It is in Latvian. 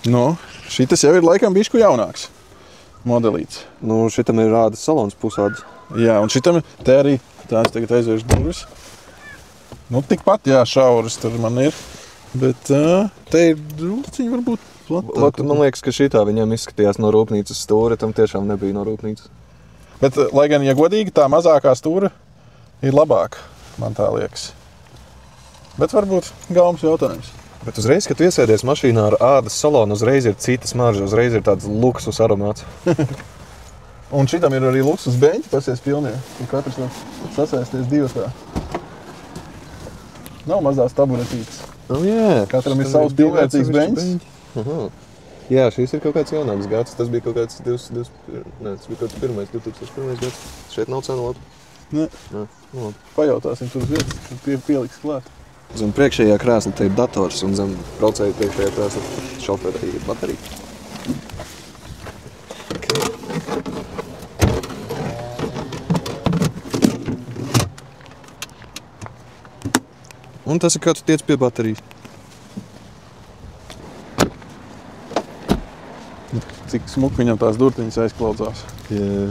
Nu, šitas jau ir laikam bišku jaunāks modelīts. Nu, šitam ir rādas salons pusādas. Jā, un šitam te arī tās tagad aizvērš durvis. Nu, tikpat, jā, šauras tur man ir. Bet te ir drusciņi varbūt platāk. Man liekas, ka šitā viņam izskatījās no rūpnīcas stūra, tam tiešām nebija no rūpnīcas. Bet, lai gan, ja godīgi, tā mazākā stūra ir labāka, man tā liekas. Bet varbūt galvas jautājums. Bet uzreiz, kad tu iesēdies mašīnā ar ādas salonu, uzreiz ir cita smarža, uzreiz ir tāds luksus aromāts. Un šitam ir arī luksus beņķi, pasies pilnie. Un katrs var sasēsties divatā. Nav mazās taburetītes. Oh, jā. Katram ir savs pilnvērtīgs beņķis. Jā, šīs ir kaut kāds jaunāks gads. Tas bija kaut kāds 2001. gads. Šeit nav cenu labi. Nē. Pajautāsim tur uz vietas, tur pieliks klāt. Zem priekšējā krēsla te ir dators un zem braucēja priekšējā krēsla šoferē ir baterija. Un tas ir kā tu tiec pie baterijas. Cik smuki viņam tās durtiņas aizklaudzās. Jā.